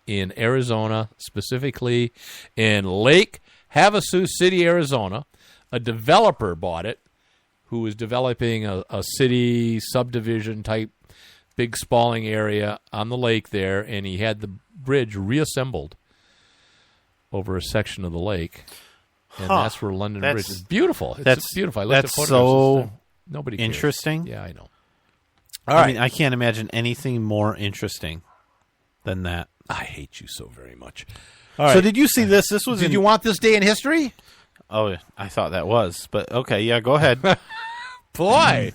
in Arizona, specifically in Lake Havasu City, Arizona. A developer bought it who was developing a city subdivision type big spalling area on the lake there, and he had the bridge reassembled over a section of the lake. And that's where London Bridge is. Beautiful. It's beautiful. I looked at photos. So nobody cares. interesting. Yeah, I know. All right. I mean, I can't imagine anything more interesting than that. I hate you so very much. All right. So did you see this? Did you want this day in history? Oh, I thought that was. But okay, yeah, go ahead. Boy,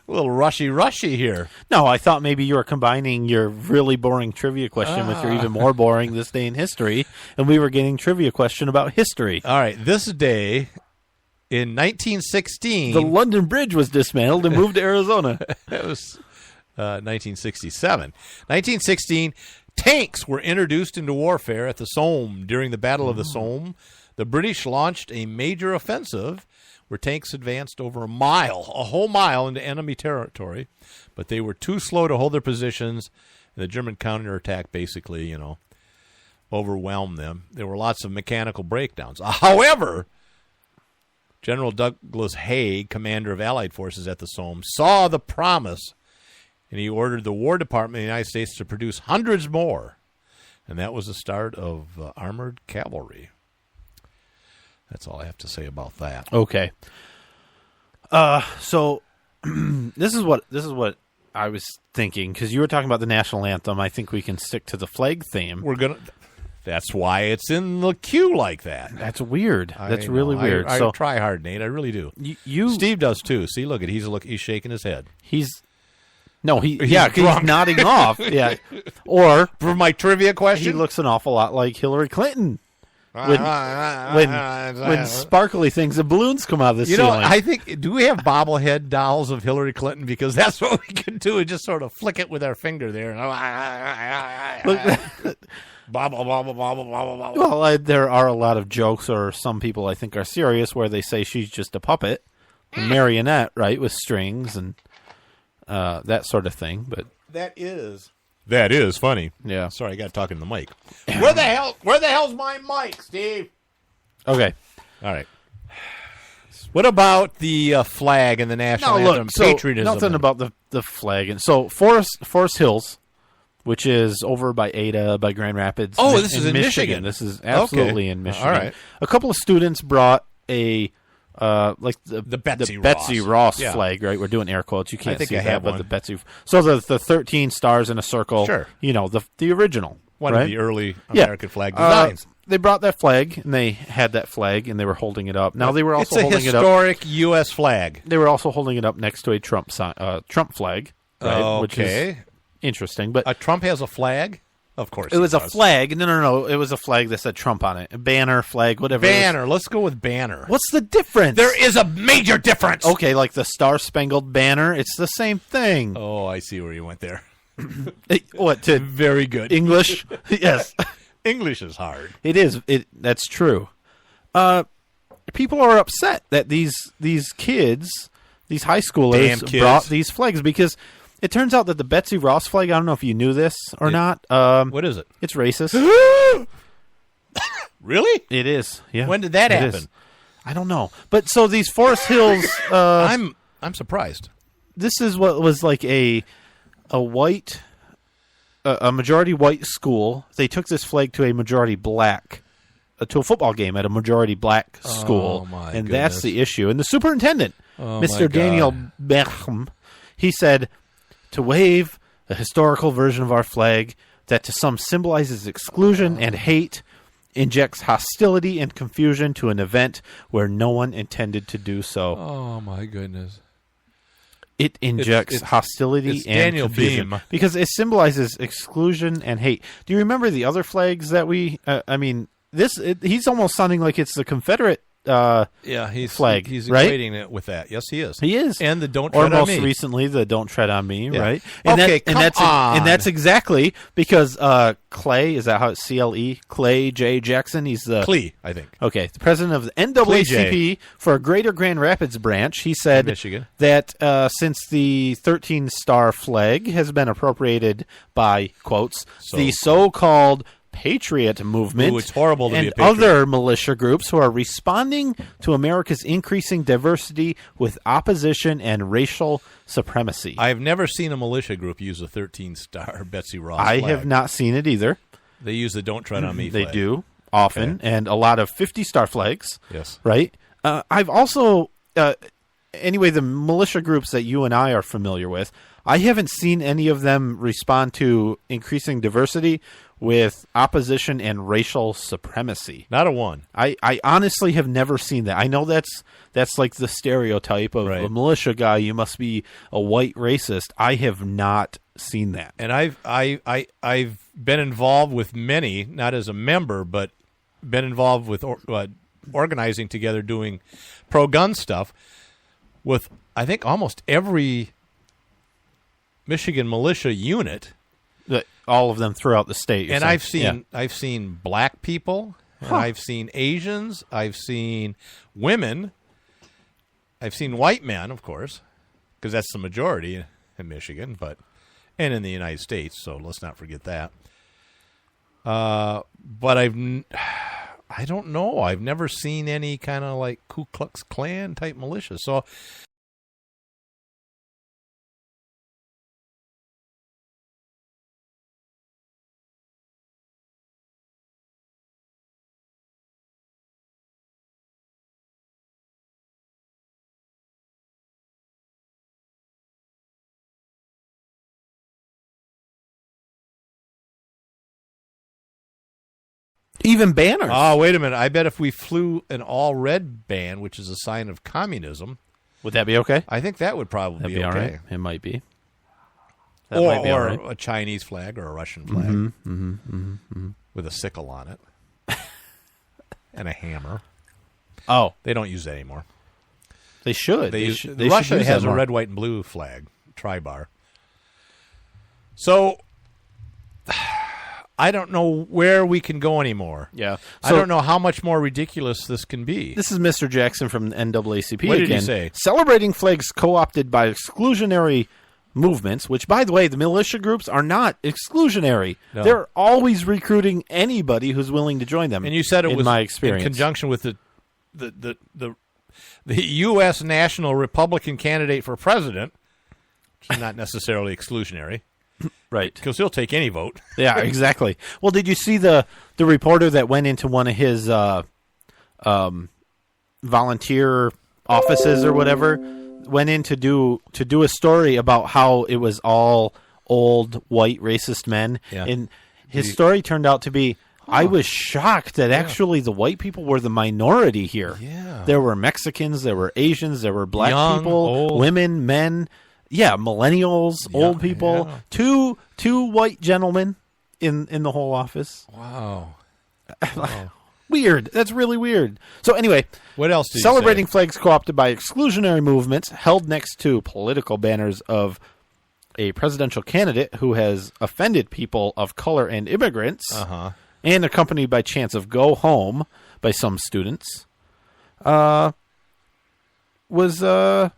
a little rushy here. No, I thought maybe you were combining your really boring trivia question with your even more boring this day in history, and we were getting trivia question about history. All right, this day in 1916... The London Bridge was dismantled and moved to Arizona. That was 1967. 1916, tanks were introduced into warfare at the Somme. During the Battle of the Somme, the British launched a major offensive where tanks advanced over a whole mile into enemy territory, but they were too slow to hold their positions, and the German counterattack basically, overwhelmed them. There were lots of mechanical breakdowns. However, General Douglas Haig, commander of Allied forces at the Somme, saw the promise, and he ordered the War Department of the United States to produce hundreds more, and that was the start of armored cavalry. That's all I have to say about that. Okay. So this is what I was thinking, because you were talking about the national anthem. I think we can stick to the flag theme. That's why it's in the queue like that. That's weird. That's really weird. I try hard, Nate. I really do. Steve does too. See, look at he's shaking his head. He's nodding off. Yeah. Or for my trivia question, he looks an awful lot like Hillary Clinton. When sparkly things and balloons come out of the ceiling. I think, do we have bobblehead dolls of Hillary Clinton? Because that's what we can do, is just sort of flick it with our finger there. Bobble, bobble, bobble, bobble, bobble. Well, there are a lot of jokes, or some people I think are serious, where they say she's just a puppet, a marionette, right, with strings and that sort of thing. But that is funny. Yeah. Sorry, I got to talk in the mic. Where the hell's my mic, Steve? Okay. All right. What about the flag and the national anthem? Patriotism. Nothing about the flag. And so Forest Hills, which is over by Ada, by Grand Rapids. Oh, this is in Michigan. This is absolutely in Michigan. All right. A couple of students brought a the Betsy Ross flag, right? We're doing air quotes. You can't see that, but one. the Betsy. So the 13 stars in a circle. Sure. The original. One right? of the early American flag designs. They brought that flag, and they had that flag, and they were holding it up. Now they were also holding it up. It's a historic U.S. flag. They were also holding it up next to a Trump flag, right? Which is interesting. But a Trump has a flag? Of course it was a flag. No. It was a flag that said Trump on it. A banner, flag, whatever. Banner. Let's go with banner. What's the difference? There is a major difference. Okay, like the Star-Spangled Banner. It's the same thing. Oh, I see where you went there. What? Very good. English? Yes. English is hard. It is. That's true. People are upset that these kids, these high schoolers, brought these flags because it turns out that the Betsy Ross flag, I don't know if you knew this or not. What is it? It's racist. Really? It is. Yeah. When did that happen? I don't know. But so these Forest Hills... I'm surprised. This is what was like a majority white school. They took this flag to a majority black, to a football game at a majority black school. Oh, and that's the issue. And the superintendent, Mr. Daniel Beckham, he said... to wave a historical version of our flag that to some symbolizes exclusion and hate, injects hostility and confusion to an event where no one intended to do so. Oh, my goodness. It injects hostility and Daniel confusion. Beam. Because it symbolizes exclusion and hate. Do you remember the other flags that he's almost sounding like it's the Confederate flag, He's right? equating it with that. Yes, he is. He is. And the Don't Or Tread on most Me. recently, the Don't Tread on Me, Yeah. right? Okay, and that's exactly because Clay, is that how it's CLE? Clay J. Jackson, he's the... Clee, I think. Okay, the president of the NAACP for Greater Grand Rapids branch, he said Michigan. that since the 13-star flag has been appropriated by, quotes, the so-called Patriot movement Ooh, it's horrible to and be a patriot. other militia groups who are responding to America's increasing diversity with opposition and racial supremacy. I've never seen a militia group use a 13-star Betsy Ross I flag. have not seen it either. They use the Don't Tread on Me They flag. do often, and a lot of 50-star flags. Yes. Right? I've also, anyway, the militia groups that you and I are familiar with, I haven't seen any of them respond to increasing diversity with opposition and racial supremacy. Not a one. I honestly have never seen that. I know that's like the stereotype of Right. a militia guy. You must be a white racist. I have not seen that. And I've been involved with many, not as a member, but been involved with organizing together, doing pro-gun stuff with, I think, almost every Michigan militia unit. All of them throughout the state. And I've seen black people, and Huh. I've seen Asians, I've seen women, I've seen white men, of course, because that's the majority in Michigan, and in the United States. So let's not forget that. But I don't know. I've never seen any kind of like Ku Klux Klan type militia. So. Even banners. Oh, wait a minute. I bet if we flew an all-red band, which is a sign of communism, would that be okay? I think that would probably That'd be be okay. all right. It might be. That Or, might be all right. a Chinese flag or a Russian flag with a sickle on it and a hammer. Oh, They don't use that anymore. they should. Russia use has that a more. red, white, and blue flag, tri-bar. So I don't know where we can go anymore. Yeah. I don't know how much more ridiculous this can be. This is Mr. Jackson from the NAACP What did he again. say? Celebrating flags co-opted by exclusionary movements, which, by the way, the militia groups are not exclusionary. No. They're always recruiting anybody who's willing to join them. And you said it in was my experience. in conjunction with the U.S. National Republican candidate for president, which is not necessarily exclusionary, right. because he'll take any vote. Yeah, exactly. Well, did you see the reporter that went into one of his volunteer offices or whatever? Went in to do a story about how it was all old white racist men, Yeah. and his story turned out to be. I was shocked that actually the white people were the minority here. Yeah. There were Mexicans, there were Asians, there were black Young, people, old. women, men, millennials, old people, yeah. two white gentlemen in the whole office. Wow. Weird. That's really weird. So anyway, What else did celebrating you say? flags co-opted by exclusionary movements held next to political banners of a presidential candidate who has offended people of color and immigrants, and accompanied by chants of "Go home" by some students, was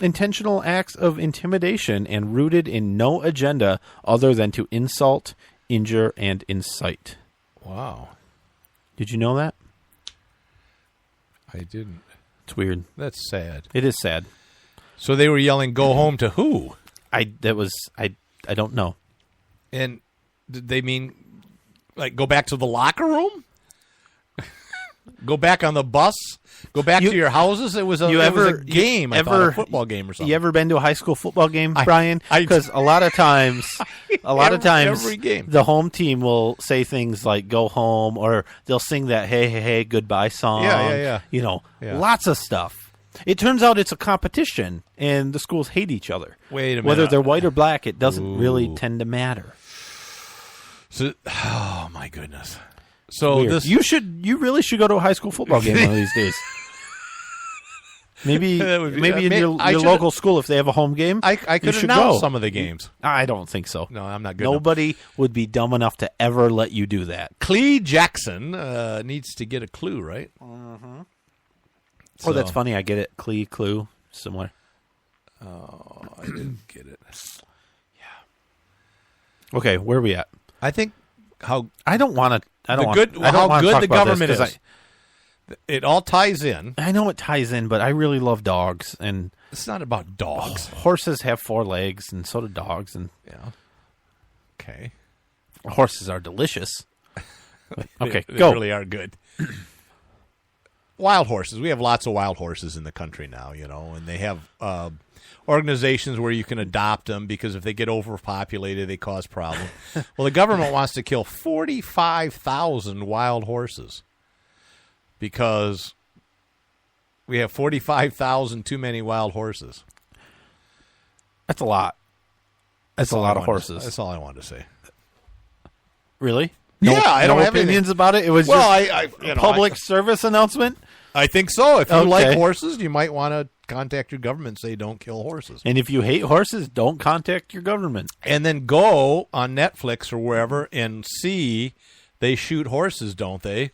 intentional acts of intimidation and rooted in no agenda other than to insult, injure, and incite. Wow. Did you know that? I didn't. It's weird. That's sad. It is sad. So they were yelling, "Go home" to who? I don't know. And did they mean, like, go back to the locker room? Go back on the bus? Go back to your houses? It was a game. I thought, a football game or something. You ever been to a high school football game, Brian? Because a lot of times, every game. the home team will say things like "Go home," or they'll sing that "Hey, hey, hey, goodbye" song. Yeah. You know, Yeah. lots of stuff. It turns out it's a competition, and the schools hate each other. Wait a minute. Whether they're white or black, it doesn't really Ooh. tend to matter. So, oh my goodness. So Weird. this You really should go to a high school football game one of these days. Maybe That would be- maybe in may- your I should- local school, if they have a home game, I could should announce go. some of the games. I don't think so. No, I'm not good enough. Nobody would be dumb enough to ever let you do that. Clee Jackson needs to get a clue, right? Mm-hmm. So, Oh, that's funny. I get it. Clue, similar. Oh, I didn't get it. Okay, where are we at? I think how I don't want to. I don't the want. good I don't how wanna good talk the about this government 'cause is. It all ties in. I know it ties in, but I really love dogs, and It's not about dogs. horses have 4 legs, and so do dogs, and Yeah. Okay. horses are delicious. Okay, They go. really are good. Wild horses. We have lots of wild horses in the country now, and they have organizations where you can adopt them because if they get overpopulated, they cause problems. Well, the government wants to kill 45,000 wild horses because we have 45,000 too many wild horses. That's a lot. That's a lot of horses. That's all I wanted to say. Really? Yeah, I don't no have opinions about it. It was Well, just a public service announcement. I think so. If you Okay. like horses, you might want to contact your government and say don't kill horses. And if you hate horses, don't contact your government. And then go on Netflix or wherever and see they shoot horses, don't they?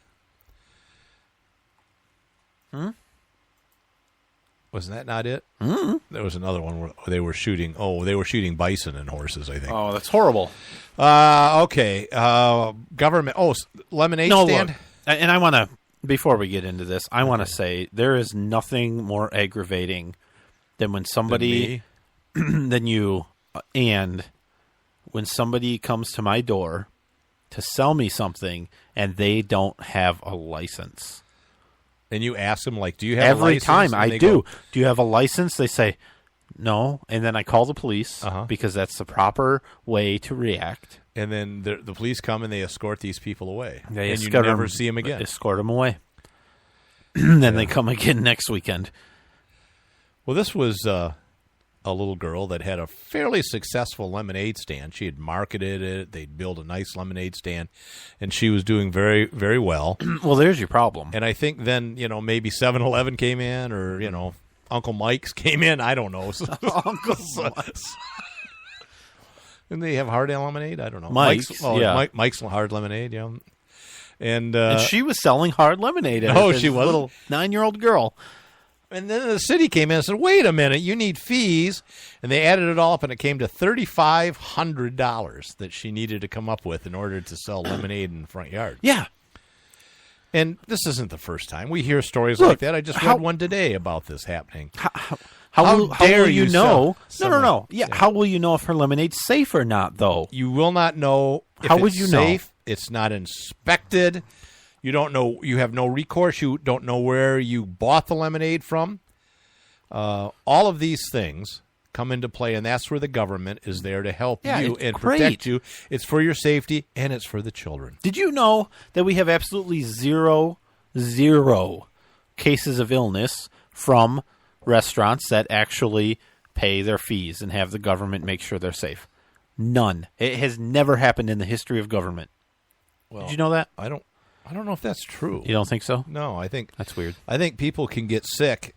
Wasn't that not it? There was another one where they were shooting. Oh, they were shooting bison and horses, I think. Oh, that's horrible. Okay. Government. Oh, lemonade No, stand. look, and I want to, before we get into this, I want to say there is nothing more aggravating than when somebody, than you, and when somebody comes to my door to sell me something and they don't have a license. And you ask them, like, do you have a Every license? time And I they do. go, Do you have a license? They say, no. And then I call the police because that's the proper way to react. and then the police come and they escort these people away. They and you escort never 'em- see them again. Escort them away. Then they come again next weekend. Well, this was a little girl that had a fairly successful lemonade stand. She had marketed it. They'd built a nice lemonade stand, and she was doing very, very well. Well, there's your problem. And I think then, maybe 7-Eleven came in or, Uncle Mike's came in. I don't know. Uncle Mike's. Didn't they have hard lemonade? I don't know. Mike's, yeah. Mike's hard lemonade, yeah. And she was selling hard lemonade. No, as she a wasn't. Little 9-year-old girl. And then the city came in and said, wait a minute, you need fees. And they added it all up, and it came to $3,500 that she needed to come up with in order to sell lemonade in the front yard. Yeah. And this isn't the first time. We hear stories Look, like that. I just how- read one today about this happening. How will dare you you know? sell No. someone- Yeah. How will you know if her lemonade's safe or not, though? You will not know if How it's would you know? safe. It's not inspected. You don't know. You have no recourse. You don't know where you bought the lemonade from. All of these things come into play, and that's where the government is there to help Yeah, you it's and great. protect you. It's for your safety, and it's for the children. Did you know that we have absolutely zero cases of illness from restaurants that actually pay their fees and have the government make sure they're safe? None. It has never happened in the history of government. Well, Did you know that? I don't know if that's true. You don't think so? No, I think That's weird. I think people can get sick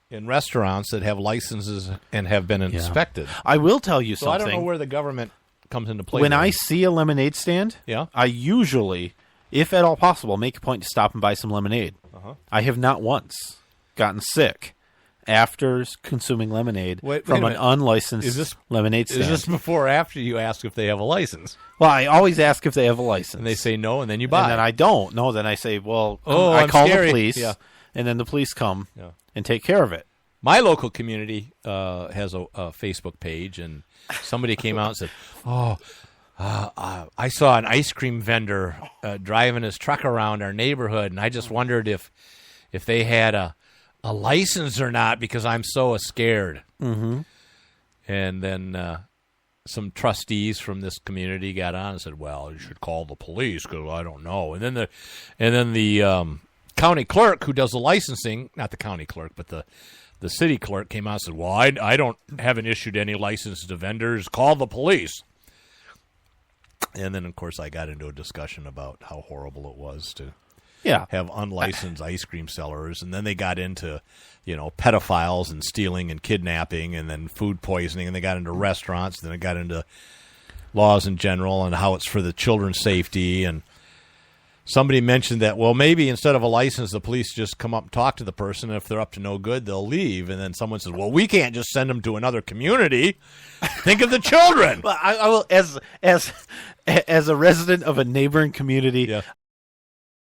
in restaurants that have licenses and have been inspected. I will tell you So I something. don't know where the government comes into play. When there. I see a lemonade stand, Yeah. I usually, if at all possible, make a point to stop and buy some lemonade. I have not once gotten sick after consuming lemonade Wait a from an minute. unlicensed Is this- lemonade stand. Is this before or after you ask if they have a license? Well, I always ask if they have a license. And they say no, and then you buy. And then I don't. No, then I say, well, Oh, I I'm call scary. the police, Yeah. and then the police come Yeah. and take care of it. My local community has a Facebook page, and somebody came out and said, I saw an ice cream vendor driving his truck around our neighborhood, and I just wondered if they had a license or not because I'm so scared. Mm-hmm. And then some trustees from this community got on and said, well, you should call the police because I don't know. And then the county clerk who does the licensing, not the county clerk, but the city clerk came out and said, well, I don't haven't issued any licenses to vendors. Call the police. And then, of course, I got into a discussion about how horrible it was to have unlicensed ice cream sellers, and then they got into pedophiles and stealing and kidnapping, and then food poisoning, and they got into restaurants, and then it got into laws in general and how it's for the children's safety. And somebody mentioned that, well, maybe instead of a license, the police just come up and talk to the person, and if they're up to no good, they'll leave. And then someone says, well, we can't just send them to another community. Think of the children. Well, I will, as a resident of a neighboring community,